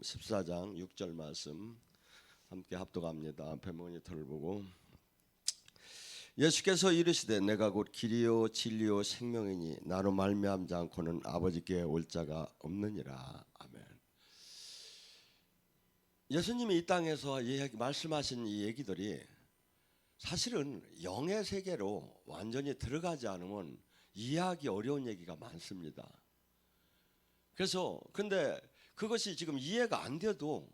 14장 6절 말씀 함께 합독합니다. 앞에 모니터를 보고 예수께서 이르시되 내가 곧 길이요 진리요 생명이니 나로 말미암지 않고는 아버지께 올 자가 없느니라. 아멘. 예수님이 이 땅에서 말씀하신 이 얘기들이 사실은 영의 세계로 완전히 들어가지 않으면 이해하기 어려운 얘기가 많습니다. 그래서 근데 그것이 지금 이해가 안 돼도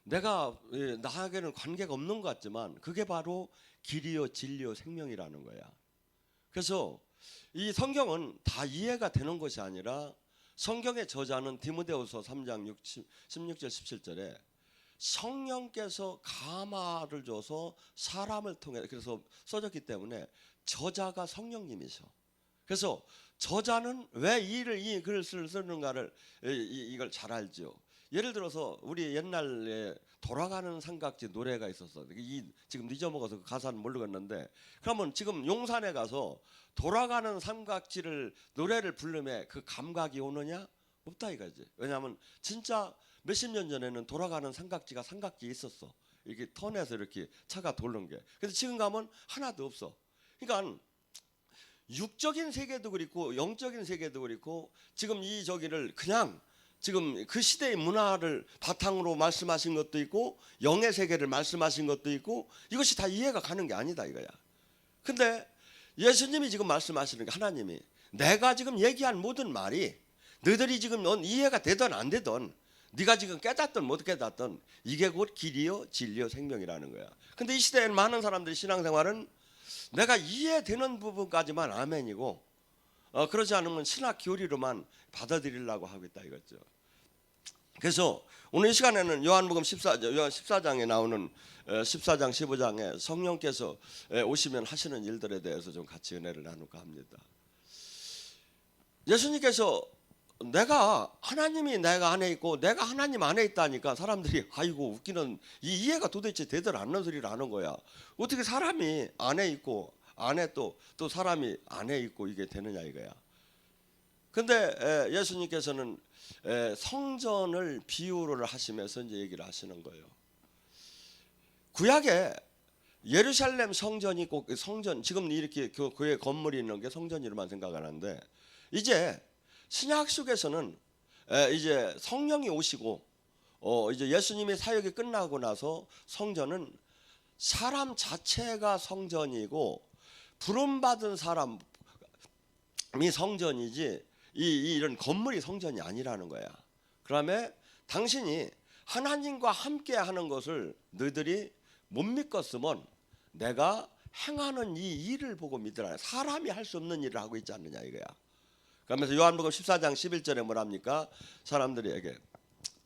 내가 나에게는 관계가 없는 것 같지만 그게 바로 길이요 진리요 생명이라는 거야. 그래서 이 성경은 다 이해가 되는 것이 아니라 성경의 저자는 디모데후서 3장 16절 17절에 성령께서 가마를 줘서 사람을 통해 그래서 써졌기 때문에 저자가 성령님이셔. 그래서 저자는 왜 이 글을 쓰는가를 이걸 잘 알죠. 예를 들어서 우리 옛날에 돌아가는 삼각지 노래가 있었어. 지금 잊어먹어서 그 가사는 모르겠는데 그러면 지금 용산에 가서 돌아가는 삼각지를 노래를 부르면 그 감각이 오느냐? 없다 이거지. 왜냐하면 진짜 몇십 년 전에는 돌아가는 삼각지가 있었어. 이렇게 턴에서 이렇게 차가 돌는 게. 그래서 지금 가면 하나도 없어. 그러니까 육적인 세계도 그렇고 영적인 세계도 그렇고 지금 이 저기를 그냥 지금 그 시대의 문화를 바탕으로 말씀하신 것도 있고 영의 세계를 말씀하신 것도 있고 이것이 다 이해가 가는 게 아니다 이거야. 근데 예수님이 지금 말씀하시는 게 하나님이 내가 지금 얘기한 모든 말이 너희들이 지금 이해가 되든 안 되든 네가 지금 깨닫든 못 깨닫든 이게 곧 길이요 진리요 생명이라는 거야. 근데 이 시대에는 많은 사람들이 신앙생활은 내가 이해되는 부분까지만 아멘이고 그러지 않으면 신학 교리로만 받아들이려고 하고 있다 이거죠. 그래서 오늘 이 시간에는 요한 14장에 나오는 14장 15장에 성령께서 오시면 하시는 일들에 대해서 좀 같이 은혜를 나눌까 합니다. 예수님께서 하나님이 내가 안에 있고 내가 하나님 안에 있다니까 사람들이 아이고 웃기는 이해가 도대체 되들 않는 소리를 하는 거야. 어떻게 사람이 안에 있고 안에 또 사람이 안에 있고 이게 되느냐 이거야. 근데 예수님께서는 성전을 비유를 하시면서 이제 얘기를 하시는 거예요. 구약에 예루살렘 성전이 있고 성전 지금 이렇게 교회 건물이 있는 게 성전이로만 생각하는데 이제 신약 속에서는 이제 성령이 오시고 이제 예수님의 사역이 끝나고 나서 성전은 사람 자체가 성전이고 부름받은 사람이 성전이지 이런 건물이 성전이 아니라는 거야. 그다음에 당신이 하나님과 함께 하는 것을 너희들이 못 믿겠으면 내가 행하는 이 일을 보고 믿으라. 사람이 할 수 없는 일을 하고 있지 않느냐 이거야. 그러면서 요한복음 14장 11절에 뭐랍니까? 사람들에게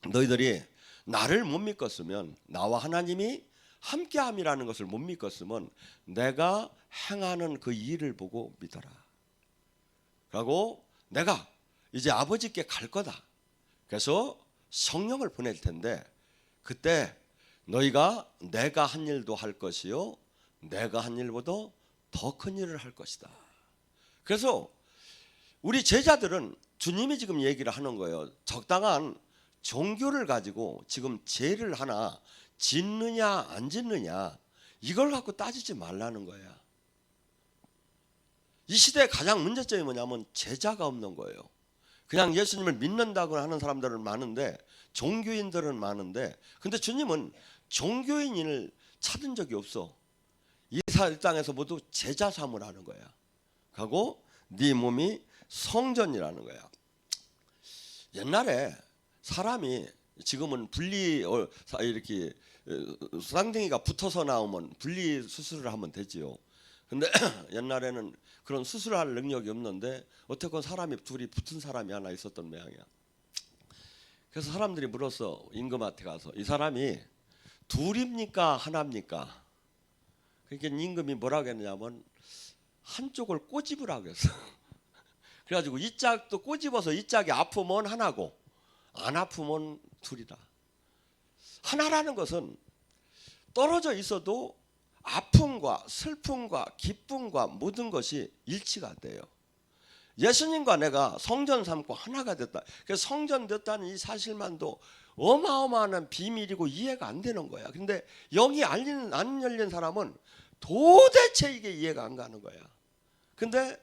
너희들이 나를 못 믿겠으면 나와 하나님이 함께함이라는 것을 못 믿겠으면 내가 행하는 그 일을 보고 믿어라. 그리고 내가 이제 아버지께 갈 거다. 그래서 성령을 보낼 텐데 그때 너희가 내가 한 일도 할 것이요 내가 한 일보다 더 큰 일을 할 것이다. 그래서 우리 제자들은 주님이 지금 얘기를 하는 거예요. 적당한 종교를 가지고 지금 죄를 하나 짓느냐 안 짓느냐 이걸 갖고 따지지 말라는 거야. 이 시대의 가장 문제점이 뭐냐면 제자가 없는 거예요. 그냥 예수님을 믿는다고 하는 사람들은 많은데 종교인들은 많은데 근데 주님은 종교인을 찾은 적이 없어. 이 땅에서 모두 제자 삼으라는 거야. 하고 네 몸이 성전이라는 거야. 옛날에 사람이 지금은 이렇게 쌍둥이가 붙어서 나오면 분리 수술을 하면 되지요. 근데 옛날에는 그런 수술할 능력이 없는데 어떻건 사람이 둘이 붙은 사람이 하나 있었던 모양이야. 그래서 사람들이 물었어. 임금한테 가서 이 사람이 둘입니까 하나입니까? 그러니까 임금이 뭐라고 했냐면 한쪽을 꼬집으라고 했어. 그래가지고 이 짝도 꼬집어서 이 짝이 아프면 하나고 안 아프면 둘이다. 하나라는 것은 떨어져 있어도 아픔과 슬픔과 기쁨과 모든 것이 일치가 돼요. 예수님과 내가 성전 삼고 하나가 됐다. 그래서 성전 됐다는 이 사실만도 어마어마한 비밀이고 이해가 안 되는 거야. 근데 영이 안 열린 사람은 도대체 이게 이해가 안 가는 거야. 근데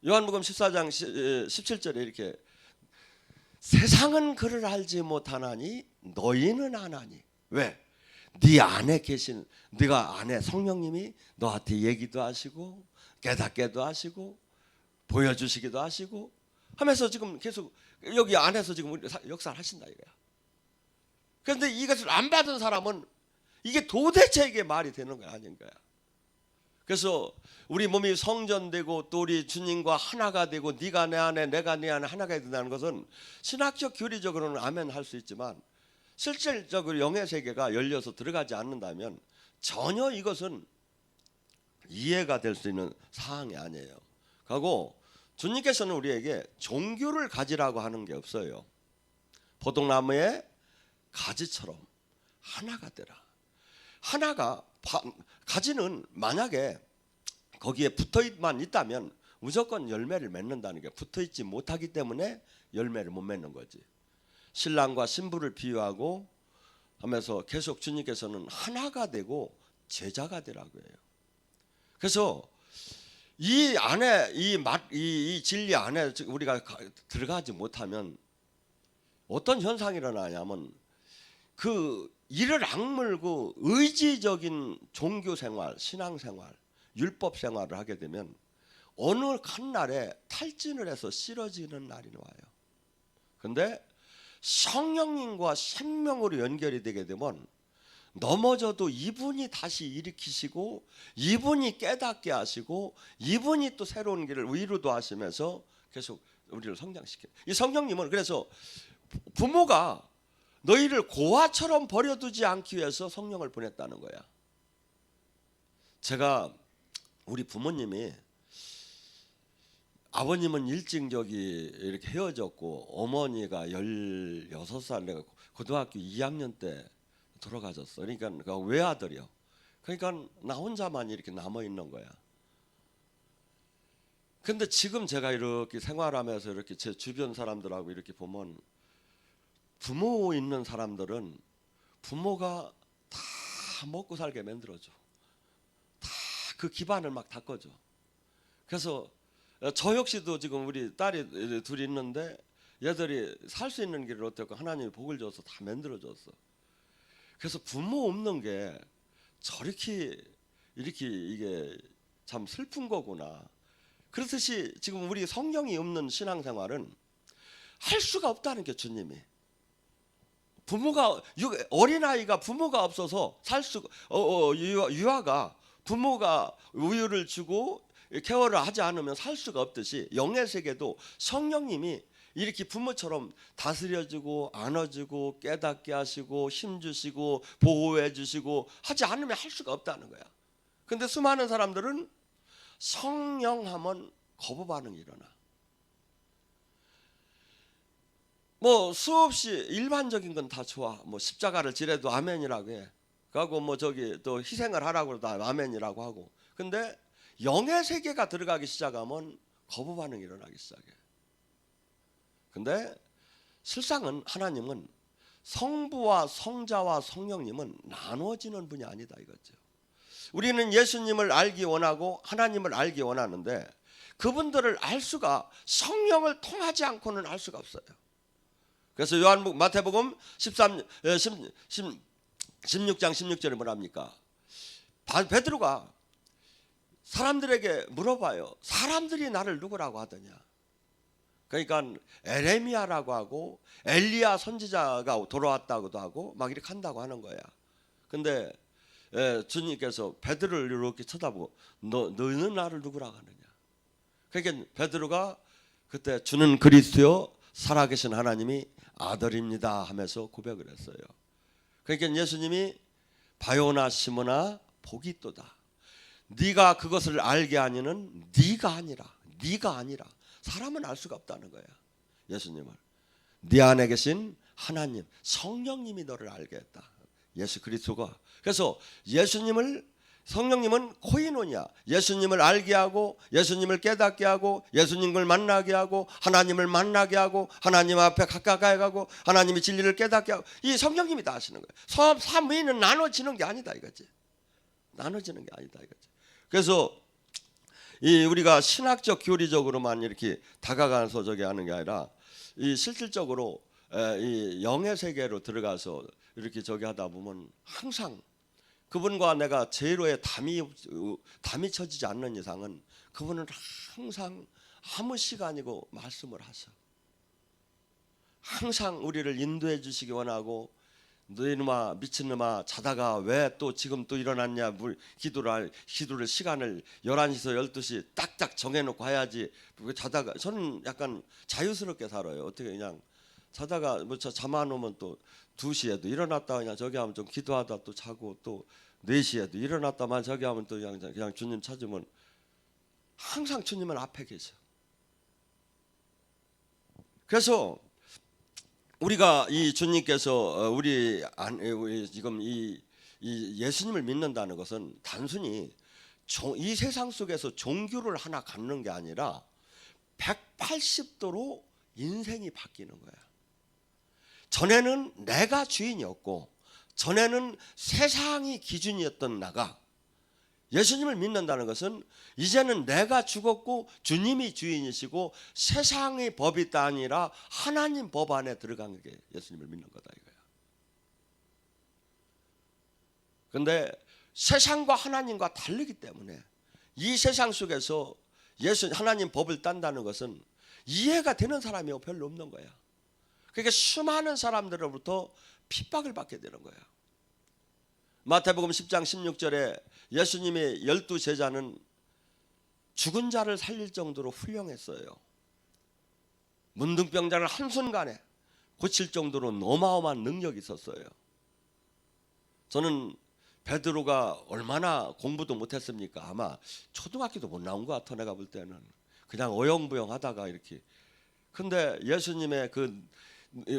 요한복음 14장 17절에 이렇게 세상은 그를 알지 못하나니 너희는 아나니. 왜? 네 안에 계신, 네가 안에 성령님이 너한테 얘기도 하시고 깨닫게도 하시고 보여주시기도 하시고 하면서 지금 계속 여기 안에서 지금 역사를 하신다 이거야. 그런데 이것을 안 받은 사람은 이게 도대체 이게 말이 되는 거 아닌 거야. 그래서 우리 몸이 성전되고 또 우리 주님과 하나가 되고 네가 내 안에 내가 네 안에 하나가 된다는 것은 신학적 교리적으로는 아멘 할 수 있지만 실질적으로 영의 세계가 열려서 들어가지 않는다면 전혀 이것은 이해가 될 수 있는 사항이 아니에요. 그리고 주님께서는 우리에게 종교를 가지라고 하는 게 없어요. 포도나무의 가지처럼 하나가 되라. 하나가 가지는 만약에 거기에 붙어만 있다면 무조건 열매를 맺는다는 게 붙어있지 못하기 때문에 열매를 못 맺는 거지. 신랑과 신부를 비유하고 하면서 계속 주님께서는 하나가 되고 제자가 되라고 해요. 그래서 이 안에 이 진리 안에 우리가 들어가지 못하면 어떤 현상이 일어나냐면 그 이를 악물고 의지적인 종교 생활, 신앙 생활, 율법 생활을 하게 되면 어느 한 날에 탈진을 해서 쓰러지는 날이 와요. 근데 성령님과 생명으로 연결이 되게 되면 넘어져도 이분이 다시 일으키시고 이분이 깨닫게 하시고 이분이 또 새로운 길을 위로도 하시면서 계속 우리를 성장시켜요. 이 성령님은 그래서 부모가 너희를 고아처럼 버려두지 않기 위해서 성령을 보냈다는 거야. 제가 우리 부모님이 아버님은 일찍 이렇게 헤어졌고 어머니가 16살 내가 고등학교 2학년 때 돌아가셨어. 그러니까 외아들이요. 그러니까 나 혼자만 이렇게 남아 있는 거야. 근데 지금 제가 이렇게 생활하면서 이렇게 제 주변 사람들하고 이렇게 보면 부모 있는 사람들은 부모가 다 먹고 살게 만들어줘. 다 그 기반을 막 닦아줘. 그래서 저 역시도 지금 우리 딸이 둘이 있는데 얘들이 살 수 있는 길을 어떻게 하나님이 복을 줘서 다 만들어줬어. 그래서 부모 없는 게 저렇게 이렇게 이게 참 슬픈 거구나. 그렇듯이 지금 우리 성령이 없는 신앙생활은 할 수가 없다는 게 주님이. 부모가 어린아이가 부모가 없어서 살 수 유아가 부모가 우유를 주고 케어를 하지 않으면 살 수가 없듯이 영의 세계도 성령님이 이렇게 부모처럼 다스려주고 안아주고 깨닫게 하시고 힘주시고 보호해주시고 하지 않으면 할 수가 없다는 거야. 근데 수많은 사람들은 성령하면 거부 반응이 일어나. 뭐 수없이 일반적인 건 다 좋아. 뭐 십자가를 지래도 아멘이라고 해. 그리고 뭐 저기 또 희생을 하라고 해도 아멘이라고 하고. 근데 영의 세계가 들어가기 시작하면 거부 반응이 일어나기 시작해. 근데 실상은 하나님은 성부와 성자와 성령님은 나눠지는 분이 아니다 이거죠. 우리는 예수님을 알기 원하고 하나님을 알기 원하는데 그분들을 알 수가 성령을 통하지 않고는 알 수가 없어요. 그래서 마태복음 16장 16절에 뭐랍니까? 베드로가 사람들에게 물어봐요. 사람들이 나를 누구라고 하더냐? 그러니까 에레미야라고 하고 엘리야 선지자가 돌아왔다고도 하고 막 이렇게 한다고 하는 거야. 근데 주님께서 베드로를 이렇게 쳐다보고 너는 나를 누구라고 하느냐? 그러니까 베드로가 그때 주는 그리스도요 살아계신 하나님이 아들입니다 하면서 고백을 했어요. 그러니까 예수님이 바요나 시몬아 복이 있도다. 네가 그것을 알게 하니는 네가 아니라 사람은 알 수가 없다는 거야. 예수님을 네 안에 계신 하나님 성령님이 너를 알게 했다. 예수 그리스도가. 그래서 예수님을 성령님은 코이노니아, 예수님을 알게 하고 예수님을 깨닫게 하고 예수님을 만나게 하고 하나님을 만나게 하고 하나님 앞에 가까이 가고 하나님의 진리를 깨닫게 하고, 이 성령님이 다 하시는 거예요. 삼위는 나눠지는 게 아니다 이거지. 나눠지는 게 아니다 이거지. 그래서 이 우리가 신학적 교리적으로만 이렇게 다가가서 저기 하는 게 아니라 이 실질적으로 이 영의 세계로 들어가서 이렇게 저기 하다 보면 항상 그분과 내가 제로의 담이 쳐지지 않는 이상은 그분은 항상 아무 시간이고 말씀을 하셔. 항상 우리를 인도해 주시기 원하고, 너희놈아 미친놈아 자다가 왜 또 지금 또 일어났냐, 기도를 시간을 11시에서 12시 딱딱 정해놓고 해야지. 자다가 저는 약간 자유스럽게 살아요. 어떻게 그냥 자다가 뭐 잠 안 오면 또 2시에도 일어났다 그냥 저기 하면 좀 기도하다 또 자고, 또 4시에도 일어났다만 저기 하면 또 그냥 주님 찾으면 항상 주님은 앞에 계셔. 그래서 우리가 이 주님께서 우리 지금 이 예수님을 믿는다는 것은 단순히 이 세상 속에서 종교를 하나 갖는 게 아니라 180도로 인생이 바뀌는 거야. 전에는 내가 주인이었고, 전에는 세상이 기준이었던 나가, 예수님을 믿는다는 것은 이제는 내가 죽었고 주님이 주인이시고 세상의 법이 아니라 하나님 법 안에 들어가는 게 예수님을 믿는 거다 이거야. 그런데 세상과 하나님과 다르기 때문에 이 세상 속에서 하나님 법을 딴다는 것은 이해가 되는 사람이 별로 없는 거야. 그러니까 수많은 사람들로부터 핍박을 받게 되는 거야. 마태복음 10장 16절에 예수님의 12제자는 죽은 자를 살릴 정도로 훌륭했어요. 문둥병자를 한순간에 고칠 정도로 어마어마한 능력이 있었어요. 저는 베드로가 얼마나 공부도 못했습니까? 아마 초등학교도 못 나온 것 같아. 내가 볼 때는 그냥 어영부영 하다가 이렇게. 근데 예수님의 그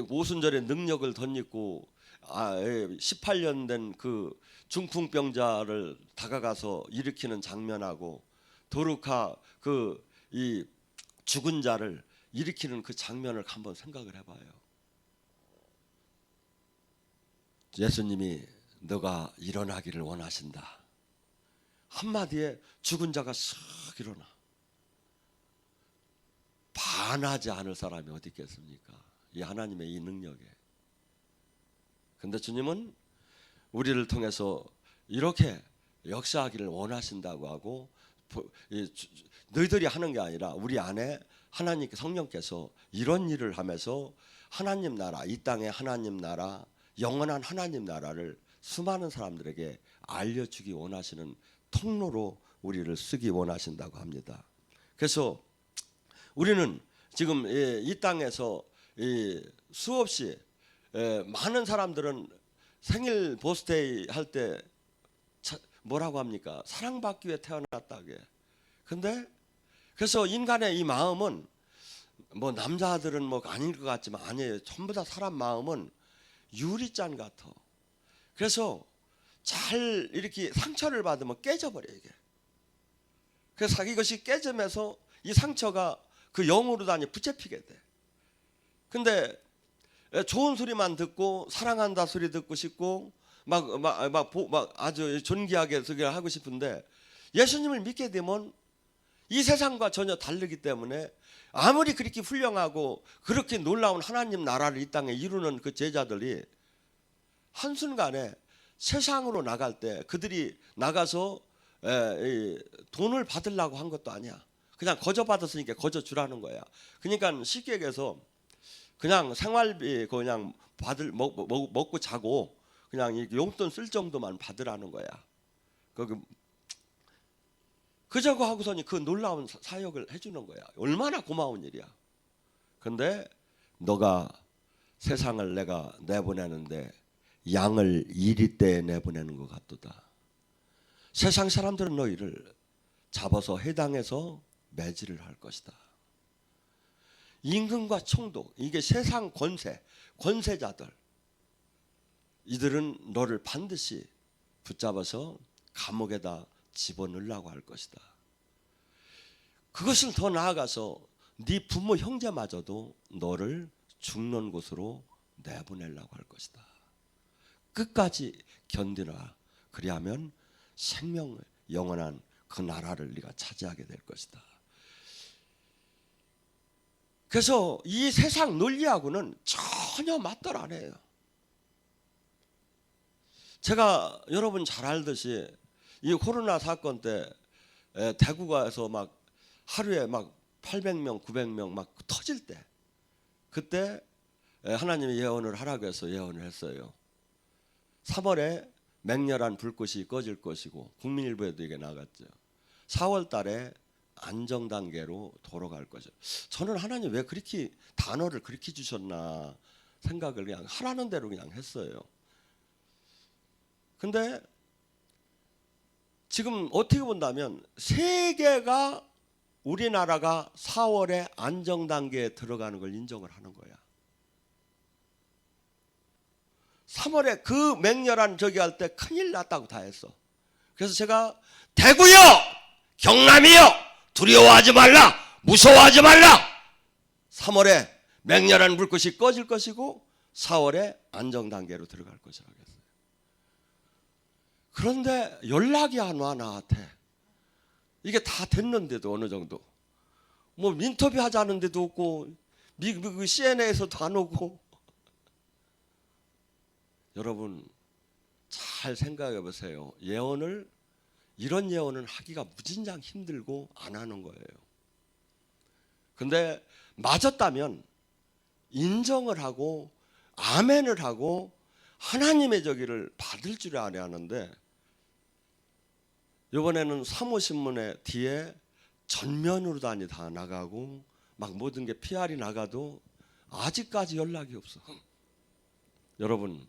오순절의 능력을 덧입고 18년 된 그 중풍병자를 다가가서 일으키는 장면하고 도르카 그 이 죽은 자를 일으키는 그 장면을 한번 생각을 해봐요. 예수님이 너가 일어나기를 원하신다. 한마디에 죽은 자가 싹 일어나. 반하지 않을 사람이 어디 있겠습니까? 이 하나님의 이 능력에. 근데 주님은 우리를 통해서 이렇게 역사하기를 원하신다고 하고, 너희들이 하는 게 아니라 우리 안에 하나님 성령께서 이런 일을 하면서 하나님 나라, 이 땅의 하나님 나라, 영원한 하나님 나라를 수많은 사람들에게 알려주기 원하시는 통로로 우리를 쓰기 원하신다고 합니다. 그래서 우리는 지금 이 땅에서 수없이 많은 사람들은 생일 버스데이 할 때 뭐라고 합니까? 사랑받기 위해 태어났다게. 근데 그래서 인간의 이 마음은 뭐 남자들은 뭐 아닐 것 같지만 아니에요. 전부 다 사람 마음은 유리잔 같아. 그래서 잘 이렇게 상처를 받으면 깨져버려 이게. 그래서 이것이 깨지면서 이 상처가 그 영으로 다니 붙잡히게 돼. 근데 좋은 소리만 듣고 사랑한다 소리 듣고 싶고 막 아주 존귀하게 소리를 하고 싶은데, 예수님을 믿게 되면 이 세상과 전혀 다르기 때문에 아무리 그렇게 훌륭하고 그렇게 놀라운 하나님 나라를 이 땅에 이루는 그 제자들이 한순간에 세상으로 나갈 때 그들이 나가서 돈을 받으려고 한 것도 아니야. 그냥 거저 받았으니까 거저 주라는 거야. 그러니까 쉽게 얘기해서 그냥 생활비 그냥 먹고 자고 그냥 용돈 쓸 정도만 받으라는 거야. 그저거 하고서니 그 놀라운 사역을 해주는 거야. 얼마나 고마운 일이야. 근데 너가 세상을 내가 내보내는데 양을 이리 때 내보내는 것 같도다. 세상 사람들은 너희를 잡아서 해당해서 매질을 할 것이다. 임금과 총독, 이게 세상 권세자들, 이들은 너를 반드시 붙잡아서 감옥에다 집어넣으려고 할 것이다. 그것을 더 나아가서 네 부모 형제마저도 너를 죽는 곳으로 내보내려고 할 것이다. 끝까지 견디라. 그리하면 생명 영원한 그 나라를 네가 차지하게 될 것이다. 그래서 이 세상 논리하고는 전혀 맞들 안 해요. 제가 여러분 잘 알듯이 이 코로나 사건 때 대구가에서 막 하루에 막 800명, 900명 막 터질 때, 그때 하나님이 예언을 하라고 해서 예언을 했어요. 3월에 맹렬한 불꽃이 꺼질 것이고, 국민일보에도 이게 나갔죠. 4월 달에 안정 단계로 돌아갈 거죠. 저는 하나님 왜 그렇게 단어를 그렇게 주셨나 생각을 그냥 하라는 대로 그냥 했어요. 근데 지금 어떻게 본다면 세계가 우리나라가 4월에 안정 단계에 들어가는 걸 인정을 하는 거야. 3월에 그 맹렬한 저기 할 때 큰일 났다고 다 했어. 그래서 제가 대구요, 경남이요, 두려워하지 말라, 무서워하지 말라. 3월에 맹렬한 불꽃이 꺼질 것이고 4월에 안정 단계로 들어갈 것이라고 했어요. 그런데 연락이 안 와 나한테. 이게 다 됐는데도 어느 정도 뭐 인터뷰 하자는 데도 없고 미국 CNN에서도 안 오고. 여러분 잘 생각해 보세요. 예언을, 이런 예언은 하기가 무진장 힘들고 안 하는 거예요. 근데 맞았다면 인정을 하고 아멘을 하고 하나님의 저기를 받을 줄 알아야 하는데, 이번에는 사모신문에 뒤에 전면으로 다 나가고 막 모든 게 PR이 나가도 아직까지 연락이 없어. 여러분,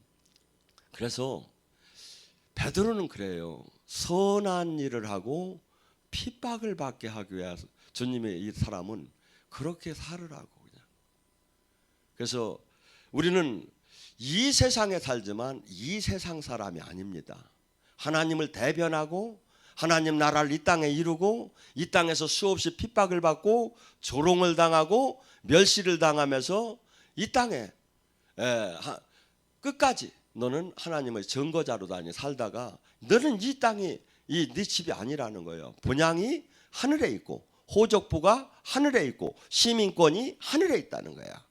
그래서 베드로는 그래요. 선한 일을 하고 핍박을 받게 하기 위해서 주님의 이 사람은 그렇게 살으라고 그냥. 그래서 우리는 이 세상에 살지만 이 세상 사람이 아닙니다. 하나님을 대변하고 하나님 나라를 이 땅에 이루고 이 땅에서 수없이 핍박을 받고 조롱을 당하고 멸시를 당하면서 이 땅에 끝까지 너는 하나님의 증거자로 살다가 너는 이 땅이 네 집이 아니라는 거예요. 본향이 하늘에 있고 호족부가 하늘에 있고 시민권이 하늘에 있다는 거야.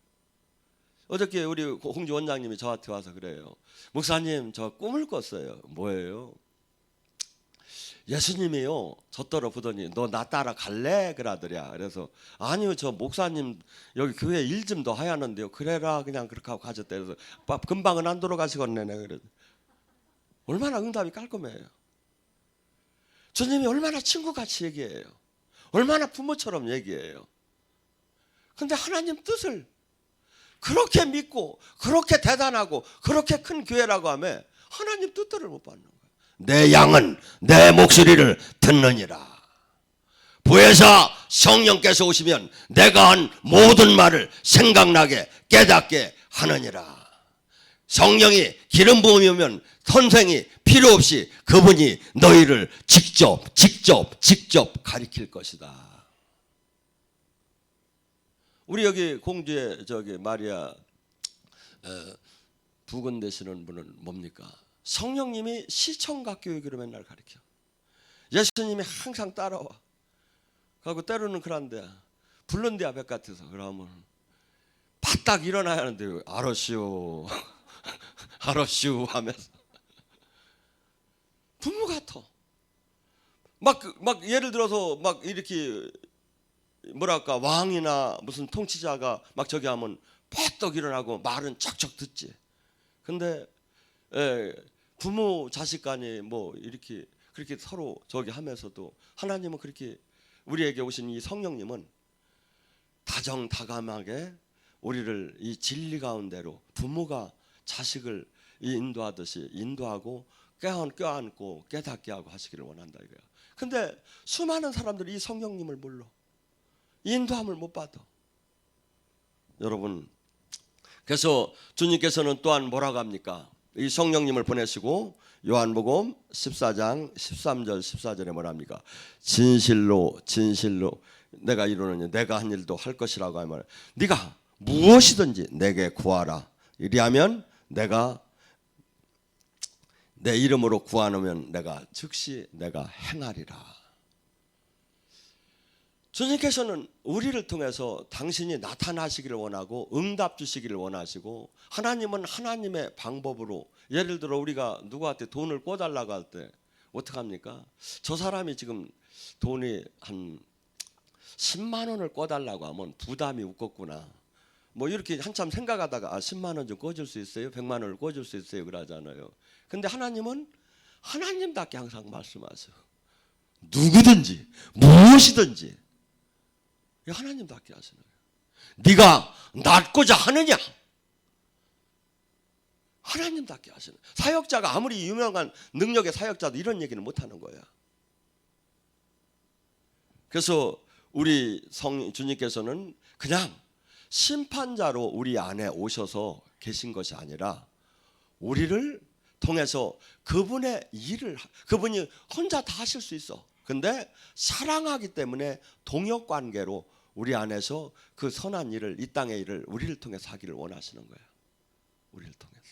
어저께 우리 홍주 원장님이 저한테 와서 그래요. 목사님, 저 꿈을 꿨어요. 뭐예요? 예수님이요 저 보더니 너 나 따라 갈래? 그러더랴. 그래서 아니요, 저 목사님 여기 교회 일 좀 더 해야 하는데요. 그래라, 그냥 그렇게 하고 가셨대. 그래서 금방은 안 돌아가시겠네. 그래. 얼마나 응답이 깔끔해요. 주님이 얼마나 친구같이 얘기해요. 얼마나 부모처럼 얘기해요. 근데 하나님 뜻을 그렇게 믿고 그렇게 대단하고 그렇게 큰 교회라고 하면 하나님 뜻대로 못 받는 거예요. 내 양은 내 목소리를 듣느니라. 보혜사 성령께서 오시면 내가 한 모든 말을 생각나게 깨닫게 하느니라. 성령이 기름 부음이 오면 선생이 필요 없이 그분이 너희를 직접 가리킬 것이다. 우리 여기 공주의 저기 마리아 부근 되시는 분은 뭡니까? 성령님이 시청각 교육으로 맨날 가르쳐. 예수님이 항상 따라와. 그리고 때로는 그런데 불른데 아백 같아서 그러면 바딱 일어나야 하는데 알았슈 알았슈 하면서 부모 같아. 막 예를 들어서 막 이렇게 뭐랄까 왕이나 무슨 통치자가 막 저기 하면 퍽떡 일어나고 말은 척척 듣지. 근데 부모 자식 간에 뭐 이렇게 그렇게 서로 저기 하면서도 하나님은 그렇게 우리에게 오신 이 성령님은 다정다감하게 우리를 이 진리 가운데로 부모가 자식을 인도하듯이 인도하고 껴안고 깨닫게 하고 하시기를 원한다 이거야. 근데 수많은 사람들이 이 성령님을 몰라. 인도함을 못 받아. 여러분, 그래서 주님께서는 또한 뭐라고 합니까? 이 성령님을 보내시고 요한복음 14장 13절 14절에 뭐랍니까? 진실로 진실로 내가 이루느니 내가 한 일도 할 것이라고 하면 네가 무엇이든지 내게 구하라. 이리하면 내가 내 이름으로 구하면 내가 즉시 내가 행하리라. 주님께서는 우리를 통해서 당신이 나타나시기를 원하고 응답 주시기를 원하시고, 하나님은 하나님의 방법으로, 예를 들어 우리가 누구한테 돈을 꿔달라고 할 때 어떻게 합니까? 저 사람이 지금 돈이 한 10만 원을 꿔달라고 하면 부담이 웃겠구나. 뭐 이렇게 한참 생각하다가 10만 원 좀 꿔줄 수 있어요? 100만 원을 꿔줄 수 있어요? 그러잖아요. 근데 하나님은 하나님답게 항상 말씀하세요. 누구든지 무엇이든지 하나님답게 하시는 거예요. 네가 낫고자 하느냐? 하나님답게 하시는 거예요. 사역자가 아무리 유명한 능력의 사역자도 이런 얘기는 못하는 거야. 그래서 우리 주님께서는 그냥 심판자로 우리 안에 오셔서 계신 것이 아니라 우리를 통해서 그분의 일을, 그분이 혼자 다 하실 수 있어. 근데 사랑하기 때문에 동역관계로 우리 안에서 그 선한 일을, 이 땅의 일을 우리를 통해서 하기를 원하시는 거예요. 우리를 통해서.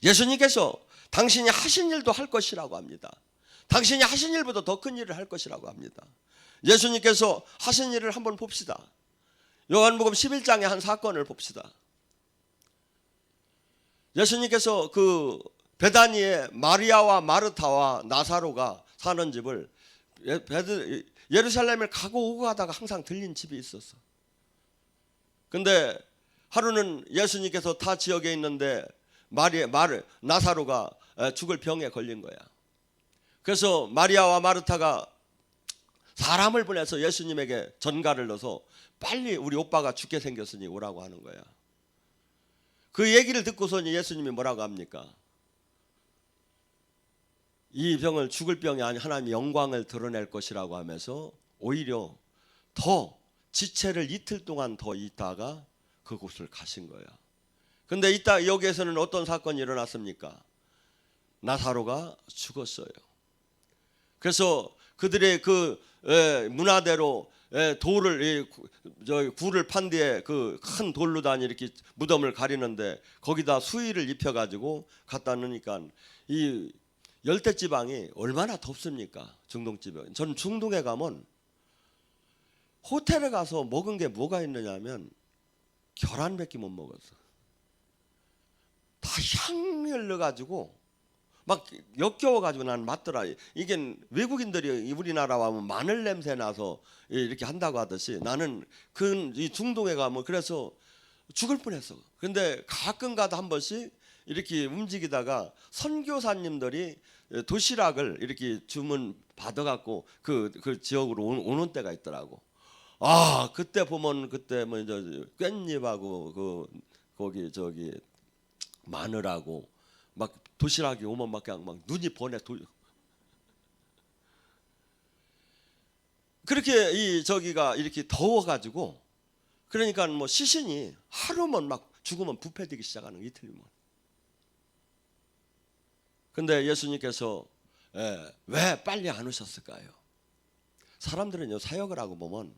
예수님께서 당신이 하신 일도 할 것이라고 합니다. 당신이 하신 일보다 더 큰 일을 할 것이라고 합니다. 예수님께서 하신 일을 한번 봅시다. 요한복음 11장의 한 사건을 봅시다. 예수님께서 그 베다니에 마리아와 마르타와 나사로가 사는 집을, 예루살렘을 가고 오고 하다가 항상 들린 집이 있었어. 근데 하루는 예수님께서 타 지역에 있는데 나사로가 죽을 병에 걸린 거야. 그래서 마리아와 마르타가 사람을 보내서 예수님에게 전가를 넣어서 빨리 우리 오빠가 죽게 생겼으니 오라고 하는 거야. 그 얘기를 듣고서는 예수님이 뭐라고 합니까? 이 병을 죽을 병이 아닌 하나님의 영광을 드러낼 것이라고 하면서 오히려 더 지체를 이틀 동안 더 있다가 그곳을 가신 거야. 근데 이따 여기에서는 어떤 사건이 일어났습니까? 나사로가 죽었어요. 그래서 그들의 그 문화대로 돌을, 굴을 판 뒤에 그 큰 돌로 다니 이렇게 무덤을 가리는데 거기다 수의를 입혀가지고 갖다 놓으니까 이 열대지방이 얼마나 덥습니까? 중동지방. 저는 중동에 가면 호텔에 가서 먹은 게 뭐가 있느냐면 계란밖에 못 먹었어. 다 향을 넣어가지고 막 역겨워가지고 난 맞더라. 이게 외국인들이 우리나라 와면 마늘 냄새 나서 이렇게 한다고 하듯이 나는 이 중동에 가면 그래서 죽을 뻔했어. 근데 가끔가다 한 번씩 이렇게 움직이다가 선교사님들이 도시락을 이렇게 주문 받아갖고 그 지역으로 오는 때가 있더라고. 아, 그때 보면 그때 뭐 이제 깻잎하고 거기 마늘하고 막 도시락이 오면 막 그냥 막 눈이 번해. 그렇게 저기가 이렇게 더워가지고 그러니까 뭐 시신이 하루면 막 죽으면 부패되기 시작하는 이틀이면. 근데 예수님께서 왜 빨리 안 오셨을까요? 사람들은요, 사역을 하고 보면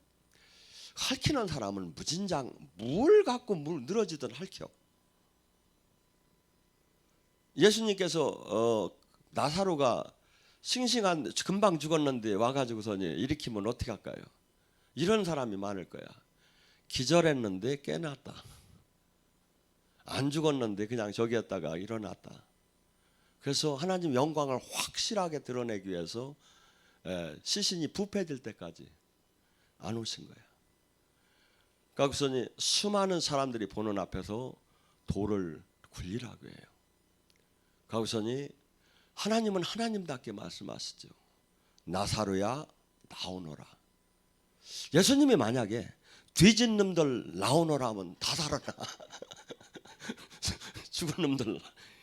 핥히는 사람은 무진장 뭘 갖고 물 늘어지든 핥혀. 예수님께서 나사로가 싱싱한 금방 죽었는데 와가지고서니 일으키면 어떻게 할까요? 이런 사람이 많을 거야. 기절했는데 깨났다. 안 죽었는데 그냥 저기였다가 일어났다. 그래서 하나님 영광을 확실하게 드러내기 위해서 시신이 부패될 때까지 안 오신 거야. 그러고서니 수많은 사람들이 보는 앞에서 돌을 굴리라고 해요. 그러고서니 하나님은 하나님답게 말씀하시죠. 나사로야 나오너라. 예수님이 만약에 뒤진 놈들 나오너라 하면 다 살아나. 죽은 놈들.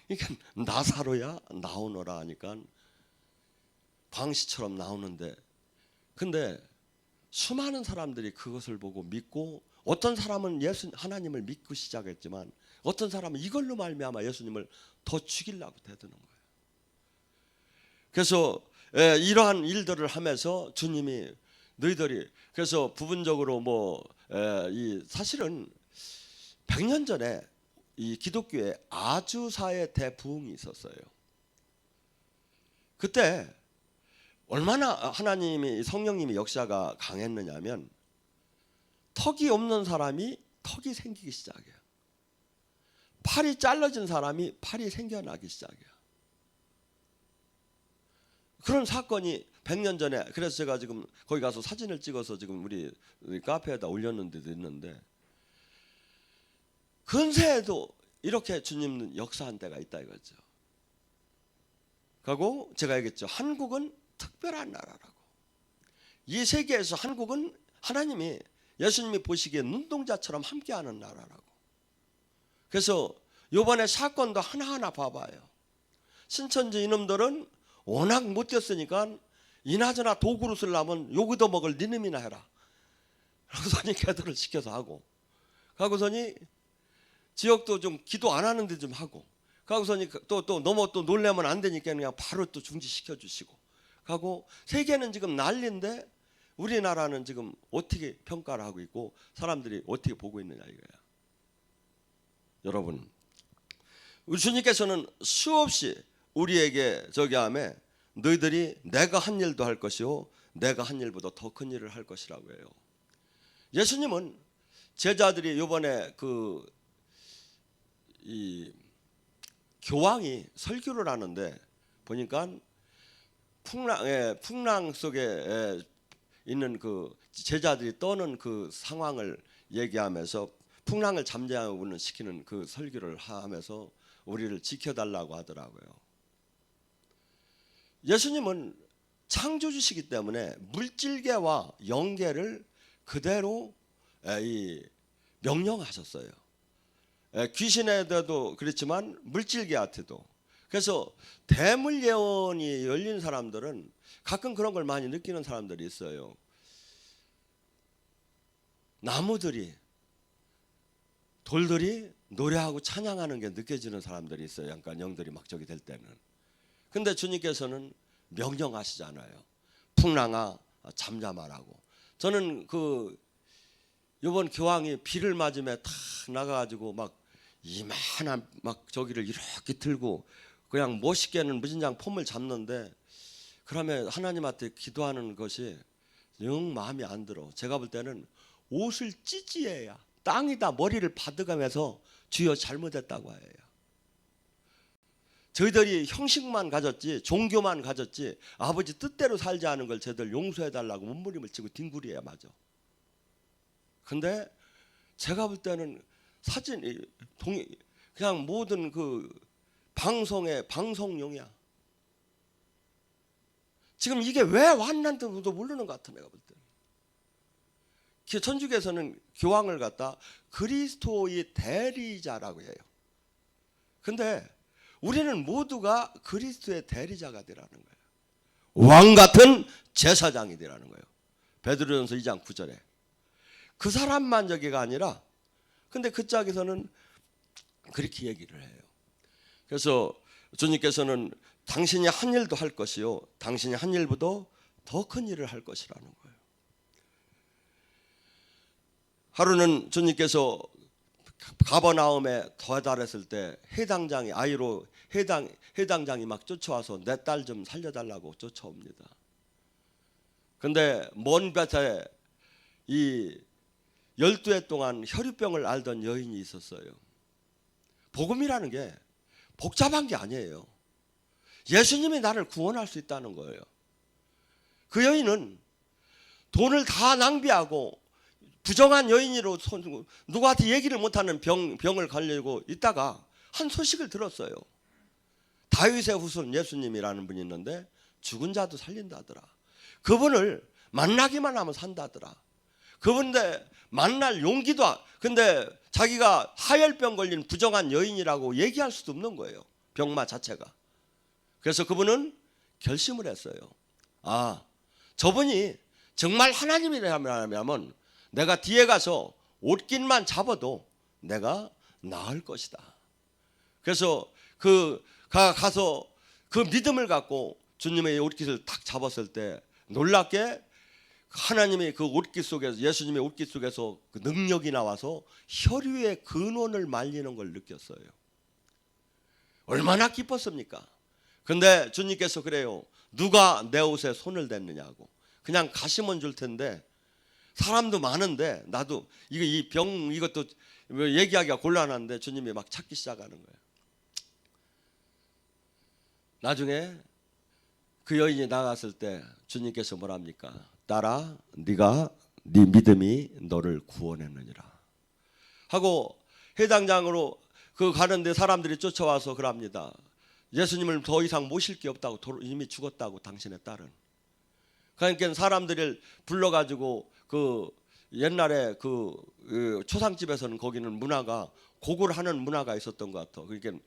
그러니까 나사로야 나오너라 하니까 광시처럼 나오는데, 근데 수많은 사람들이 그것을 보고 믿고, 어떤 사람은 하나님을 믿고 시작했지만 어떤 사람은 이걸로 말미암아 예수님을 더 죽이려고 대드는 거예요. 그래서 이러한 일들을 하면서 주님이 너희들이 그래서 부분적으로 이 사실은 100년 전에 이 기독교에 아주사의 대부흥이 있었어요. 그때 얼마나 하나님이 성령님이 역사가 강했느냐면 턱이 없는 사람이 턱이 생기기 시작해요. 팔이 잘라진 사람이 팔이 생겨나기 시작해요. 그런 사건이 100년 전에, 그래서 제가 지금 거기 가서 사진을 찍어서 지금 우리 카페에다 올렸는데도 있는데, 근세에도 이렇게 주님은 역사한 때가 있다 이거죠. 그리고 제가 얘기했죠. 한국은 특별한 나라라고. 이 세계에서 한국은 하나님이 예수님이 보시기에 눈동자처럼 함께하는 나라라고. 그래서 이번에 사건도 하나하나 봐봐요. 신천지 이놈들은 워낙 못됐으니까 이나저나 도구로 쓰려면 요기도 먹을 니놈이나 해라. 그러고서니 걔들을 시켜서 하고, 그러고서니 지역도 좀 기도 안 하는데 좀 하고, 그러고서니 또 너무 또 놀래면 안 되니까 그냥 바로 또 중지시켜 주시고 하고, 세계는 지금 난리인데 우리나라는 지금 어떻게 평가를 하고 있고 사람들이 어떻게 보고 있느냐 이거야. 여러분, 우리 주님께서는 수없이 우리에게 저기 하며 너희들이 내가 한 일도 할 것이요 내가 한 일보다 더 큰 일을 할 것이라고 해요. 예수님은 제자들이 이번에 이 교황이 설교를 하는데 보니까 풍랑 속에 있는 그 제자들이 떠는 그 상황을 얘기하면서 풍랑을 잠재우는 시키는 그 설교를 하면서 우리를 지켜달라고 하더라고요. 예수님은 창조주시기 때문에 물질계와 영계를 그대로 명령하셨어요. 귀신에도 그렇지만 물질계한테도. 그래서 대물 예언이 열린 사람들은 가끔 그런 걸 많이 느끼는 사람들이 있어요. 나무들이, 돌들이 노래하고 찬양하는 게 느껴지는 사람들이 있어요. 약간 영들이 막 저기 될 때는. 근데 주님께서는 명령하시잖아요. 풍랑아 잠잠하라고. 저는 이번 교황이 비를 맞으며 탁 나가가지고 막 이만한 막 저기를 이렇게 들고 그냥 멋있게는 무진장 폼을 잡는데, 그러면 하나님한테 기도하는 것이 영 마음이 안 들어. 제가 볼 때는 옷을 찢지해야 땅에다 머리를 받아가면서 주여 잘못했다고 해요. 저희들이 형식만 가졌지 종교만 가졌지 아버지 뜻대로 살지 않은 걸 저희들 용서해달라고 몸부림을 치고 뒹굴이에요. 맞아. 근데 제가 볼 때는 그냥 모든 그 방송의 방송용이야. 지금 이게 왜 왔는지도 모르는 것 같아. 내가 볼 때는. 천주교에서는 교황을 갖다 그리스도의 대리자라고 해요. 근데 우리는 모두가 그리스도의 대리자가 되라는 거예요. 왕 같은 제사장이 되라는 거예요. 베드로전서 2장 9절에. 그 사람만 저기가 아니라, 근데 그 짝에서는 그렇게 얘기를 해요. 그래서 주님께서는 당신이 한 일도 할 것이요 당신이 한 일보다 더 큰 일을 할 것이라는 거예요. 하루는 주님께서 가버나움에 도달했을 때 해당장이 아이로 해당장이 막 쫓아와서 내 딸 좀 살려달라고 쫓아옵니다. 근데 먼 곁에 이 12해 동안 혈유병을 앓던 여인이 있었어요. 복음이라는 게 복잡한 게 아니에요. 예수님이 나를 구원할 수 있다는 거예요. 그 여인은 돈을 다 낭비하고 부정한 여인으로 누구한테 얘기를 못하는 병을 걸리고 있다가 한 소식을 들었어요. 다윗의 후손 예수님이라는 분이 있는데 죽은 자도 살린다더라. 그분을 만나기만 하면 산다더라. 그분데 만날 용기도 근데 자기가 하혈병 걸린 부정한 여인이라고 얘기할 수도 없는 거예요. 병마 자체가. 그래서 그분은 결심을 했어요. 아, 저분이 정말 하나님이라면 내가 뒤에 가서 옷깃만 잡아도 내가 나을 것이다. 그래서 가서 그 믿음을 갖고 주님의 옷깃을 탁 잡았을 때 놀랍게 하나님의 그 옷깃 속에서, 예수님의 옷깃 속에서 그 능력이 나와서 혈유의 근원을 말리는 걸 느꼈어요. 얼마나 기뻤습니까? 근데 주님께서 그래요. 누가 내 옷에 손을 댔느냐고. 그냥 가시면 줄 텐데 사람도 많은데 나도 이 병 이것도 얘기하기가 곤란한데 주님이 막 찾기 시작하는 거예요. 나중에 그 여인이 나갔을 때 주님께서 뭐랍니까? 딸아, 네가 네 믿음이 너를 구원했느니라 하고 해당장으로 가는데 사람들이 쫓아와서 그럽니다. 예수님을 더 이상 모실 게 없다고, 이미 죽었다고 당신의 딸은. 그러니까 사람들을 불러가지고 옛날에 초상집에서는 거기는 문화가 곡을 하는 문화가 있었던 것 같아. 그러니까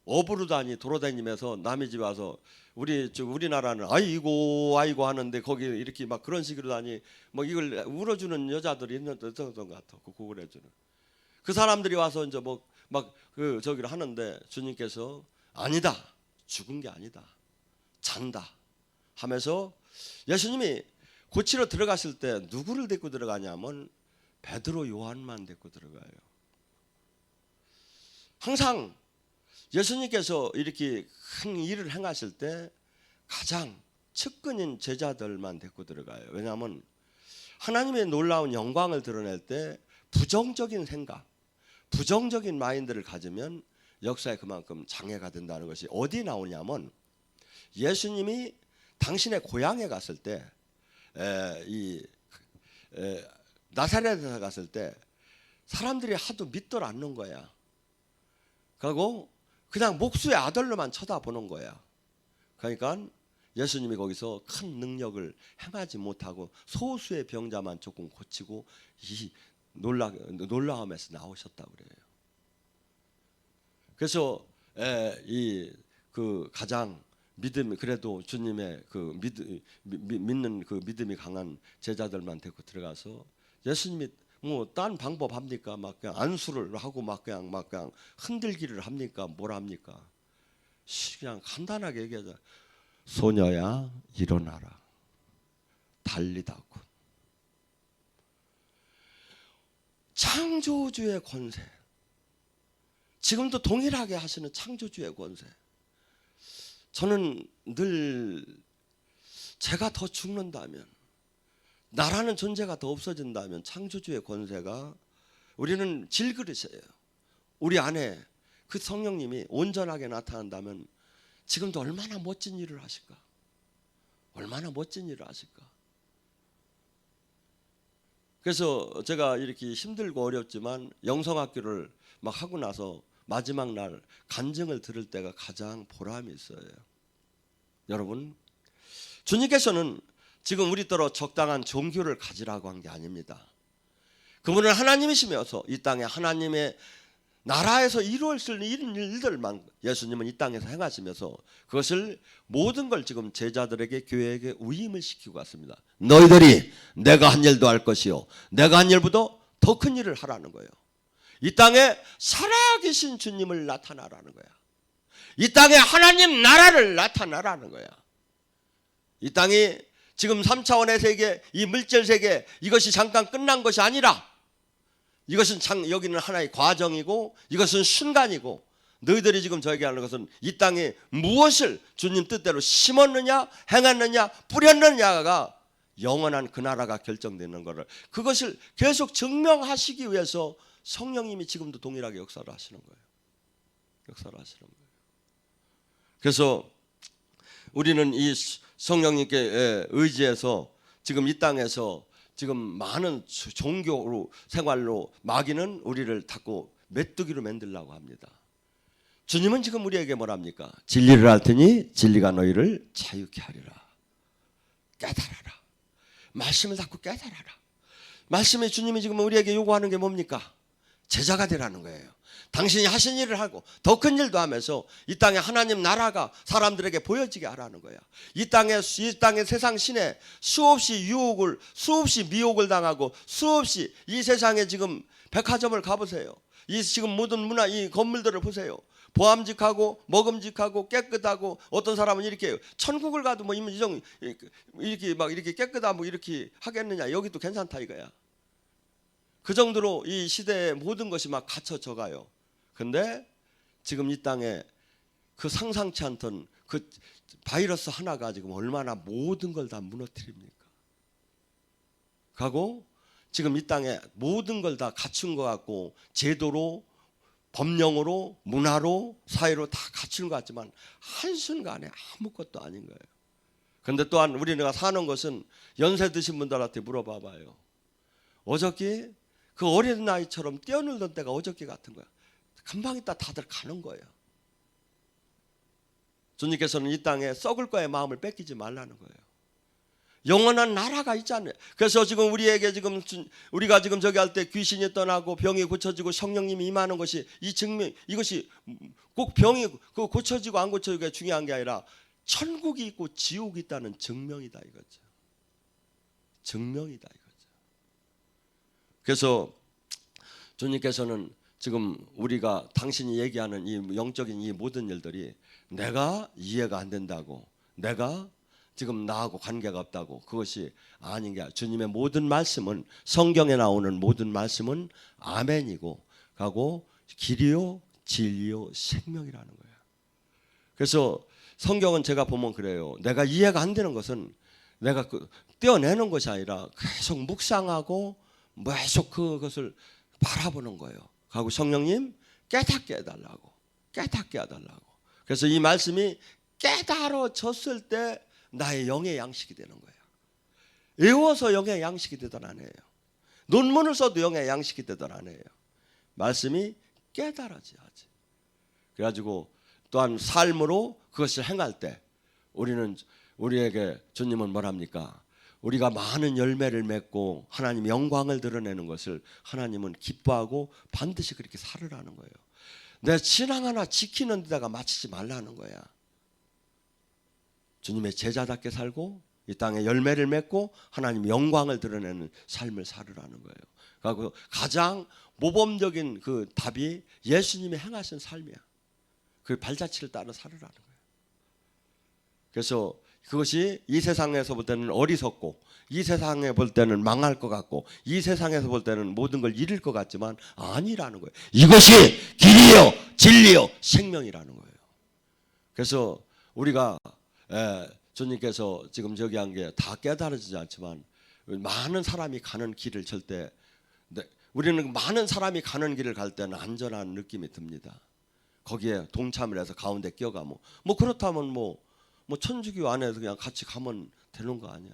어부로 돌아다니면서 남의 집 와서 우리나라는 아이고 하는데 거기 이렇게 막 그런 식으로 뭐 이걸 울어주는 여자들이 있었던 것 같아. 그 곡을 해주는 그 사람들이 와서 이제 저기를 하는데 주님께서 아니다, 죽은 게 아니다, 잔다 하면서 예수님이 고치러 들어갔을 때 누구를 데리고 들어가냐면 베드로, 요한만 데리고 들어가요. 항상 예수님께서 이렇게 큰 일을 행하실 때 가장 측근인 제자들만 데리고 들어가요. 왜냐하면 하나님의 놀라운 영광을 드러낼 때 부정적인 생각, 부정적인 마인드를 가지면 역사에 그만큼 장애가 된다는 것이 어디 나오냐면 예수님이 당신의 고향에 갔을 때 나사렛에 갔을 때 사람들이 하도 믿들 않는 거야. 그리고 그냥 목수의 아들로만 쳐다보는 거야. 그러니까 예수님이 거기서 큰 능력을 행하지 못하고 소수의 병자만 조금 고치고 이 놀라움에서 나오셨다고 그래요. 그래서 가장 믿음이, 그래도 주님의 믿는 믿음이 강한 제자들만 데리고 들어가서 예수님이 뭐 딴 방법 합니까? 막 그냥 안수를 하고 막 그냥 흔들기를 합니까? 뭘 합니까? 그냥 간단하게 얘기하자. 소녀야 일어나라. 달리다군. 창조주의 권세. 지금도 동일하게 하시는 창조주의 권세. 저는 늘 제가 더 죽는다면, 나라는 존재가 더 없어진다면 창조주의 권세가, 우리는 질그릇이에요. 우리 안에 그 성령님이 온전하게 나타난다면 지금도 얼마나 멋진 일을 하실까? 얼마나 멋진 일을 하실까? 그래서 제가 이렇게 힘들고 어렵지만 영성학교를 막 하고 나서 마지막 날 간증을 들을 때가 가장 보람이 있어요. 여러분, 주님께서는 지금 우리더러 적당한 종교를 가지라고 한 게 아닙니다. 그분은 하나님이시면서 이 땅에 하나님의 나라에서 이루어질 수 있는 일들만 예수님은 이 땅에서 행하시면서 그것을 모든 걸 지금 제자들에게, 교회에게 위임을 시키고 갔습니다. 너희들이 내가 한 일도 할 것이요 내가 한 일보다 더 큰 일을 하라는 거예요. 이 땅에 살아계신 주님을 나타나라는 거야. 이 땅에 하나님 나라를 나타나라는 거야. 이 땅이 지금 3차원의 세계, 이 물질 세계, 이것이 잠깐 끝난 것이 아니라 이것은 여기는 하나의 과정이고 이것은 순간이고, 너희들이 지금 저에게 하는 것은 이 땅에 무엇을 주님 뜻대로 심었느냐, 행했느냐, 뿌렸느냐가 영원한 그 나라가 결정되는 것을, 그것을 계속 증명하시기 위해서 성령님이 지금도 동일하게 역사를 하시는 거예요. 역사를 하시는 거예요. 그래서 우리는 이 성령님께 의지해서 지금 이 땅에서 지금 많은 종교 생활로 마귀는 우리를 자꾸 메뚜기로 만들려고 합니다. 주님은 지금 우리에게 뭐랍니까? 진리를 알 테니 진리가 너희를 자유케 하리라. 깨달아라. 말씀을 자꾸 깨달아라. 말씀에 주님이 지금 우리에게 요구하는 게 뭡니까? 제자가 되라는 거예요. 당신이 하신 일을 하고 더 큰 일도 하면서 이 땅에 하나님 나라가 사람들에게 보여지게 하라는 거야. 이 땅에 세상 신에 수없이 유혹을, 수없이 미혹을 당하고 수없이 이 세상에 지금 백화점을 가보세요. 이 지금 모든 문화 이 건물들을 보세요. 보암직하고 먹음직하고 깨끗하고 어떤 사람은 이렇게 천국을 가도 뭐 이정 이렇게 막 이렇게 깨끗하고 이렇게 하겠느냐. 여기도 괜찮다 이거야. 그 정도로 이 시대의 모든 것이 막 갖춰져 가요. 근데 지금 이 땅에 그 상상치 않던 그 바이러스 하나가 지금 얼마나 모든 걸 다 무너뜨립니까? 가고 지금 이 땅에 모든 걸 다 갖춘 것 같고 제도로 법령으로 문화로 사회로 다 갖춘 것 같지만 한순간에 아무것도 아닌 거예요. 그런데 또한 우리가 사는 것은 연세 드신 분들한테 물어봐 봐요. 어저께 그 어린 나이처럼 뛰어놀던 때가 어저께 같은 거야. 금방 있다 다들 가는 거예요. 주님께서는 이 땅에 썩을 거에 마음을 뺏기지 말라는 거예요. 영원한 나라가 있잖아요. 그래서 지금 우리에게 지금 우리가 지금 저기 할 때 귀신이 떠나고 병이 고쳐지고 성령님이 임하는 것이 이 증명 이것이 꼭 병이 고쳐지고 안 고쳐지기가 중요한 게 아니라 천국이 있고 지옥이 있다는 증명이다 이거죠. 증명이다 이거죠. 그래서 주님께서는 지금 우리가 당신이 얘기하는 이 영적인 이 모든 일들이 내가 이해가 안 된다고 내가 지금 나하고 관계가 없다고 그것이 아닌 게 주님의 모든 말씀은 성경에 나오는 모든 말씀은 아멘이고 가고 길이요 진리요 생명이라는 거예요. 그래서 성경은 제가 보면 그래요. 내가 이해가 안 되는 것은 내가 떼어내는 것이 아니라 계속 묵상하고 계속 그것을 바라보는 거예요. 하고 성령님 깨닫게 해달라고 깨닫게 해달라고. 그래서 이 말씀이 깨달아졌을 때 나의 영의 양식이 되는 거예요. 외워서 영의 양식이 되던 안 해요. 논문을 써도 영의 양식이 되던 안 해요. 말씀이 깨달아져야지. 그래가지고 또한 삶으로 그것을 행할 때 우리에게 주님은 뭐랍니까? 우리가 많은 열매를 맺고 하나님 영광을 드러내는 것을 하나님은 기뻐하고 반드시 그렇게 살으라는 거예요. 내 신앙 하나 지키는 데다가 맞추지 말라는 거야. 주님의 제자답게 살고 이 땅에 열매를 맺고 하나님 영광을 드러내는 삶을 살으라는 거예요. 그리고 가장 모범적인 그 답이 예수님이 행하신 삶이야. 그 발자취를 따라 살으라는 거예요. 그래서 그것이 이 세상에서 볼 때는 어리석고 이 세상에 볼 때는 망할 것 같고 이 세상에서 볼 때는 모든 걸 잃을 것 같지만 아니라는 거예요. 이것이 길이요 진리요 생명이라는 거예요. 그래서 우리가 주님께서 지금 저기 한 게 다 깨달아지지 않지만 많은 사람이 가는 길을 절대 우리는 많은 사람이 가는 길을 갈 때는 안전한 느낌이 듭니다. 거기에 동참을 해서 가운데 끼어가면 뭐 그렇다면 뭐 천주교 안에서 그냥 같이 가면 되는 거 아니야.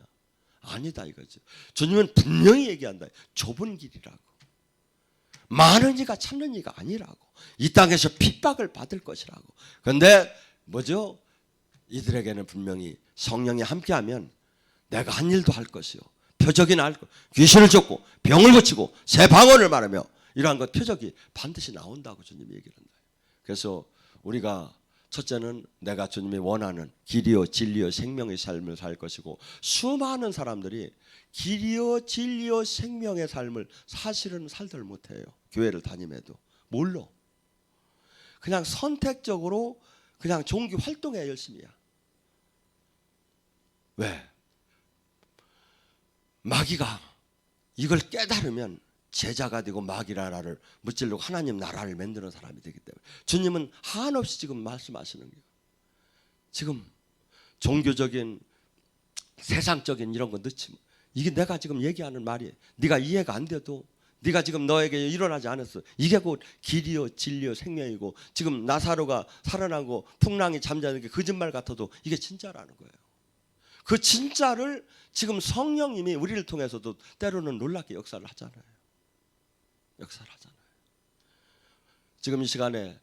아니다 이거죠. 주님은 분명히 얘기한다. 좁은 길이라고. 많은 이가 찾는 이가 아니라고. 이 땅에서 핍박을 받을 것이라고. 그런데 뭐죠? 이들에게는 분명히 성령이 함께하면 내가 한 일도 할 것이요. 표적이 날 것. 귀신을 쫓고 병을 고치고 새 방언을 말하며 이러한 것 표적이 반드시 나온다고 주님이 얘기를 한다. 그래서 우리가 첫째는 내가 주님이 원하는 길이요 진리요 생명의 삶을 살 것이고 수많은 사람들이 길이요 진리요 생명의 삶을 사실은 살들 못해요. 교회를 다님해도 몰라. 그냥 선택적으로 그냥 종교 활동에 열심이야. 왜? 마귀가 이걸 깨달으면 제자가 되고 마귀 나라를 무찌르고 하나님 나라를 만드는 사람이 되기 때문에 주님은 한없이 지금 말씀하시는 거예요. 지금 종교적인 세상적인 이런 거 넣지 마. 이게 내가 지금 얘기하는 말이에요. 네가 이해가 안 돼도 네가 지금 너에게 일어나지 않았어. 이게 곧 길이요 진리요 생명이고 지금 나사로가 살아나고 풍랑이 잠자는 게 거짓말 같아도 이게 진짜라는 거예요. 그 진짜를 지금 성령님이 우리를 통해서도 때로는 놀랍게 역사를 하잖아요. 지금 이 시간에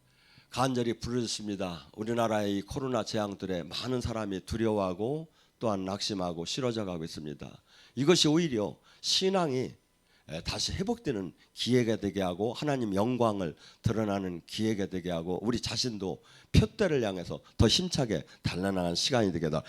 간절히 부르짖습니다. 우리나라의 이 코로나 재앙들에 많은 사람이 두려워하고 또한 낙심하고 싫어져 가고 있습니다. 이것이 오히려 신앙이 다시 회복되는 기회가 되게 하고 하나님 영광을 드러나는 기회가 되게 하고 우리 자신도 표대를 향해서 더 힘차게 달려나가는 시간이 되게 다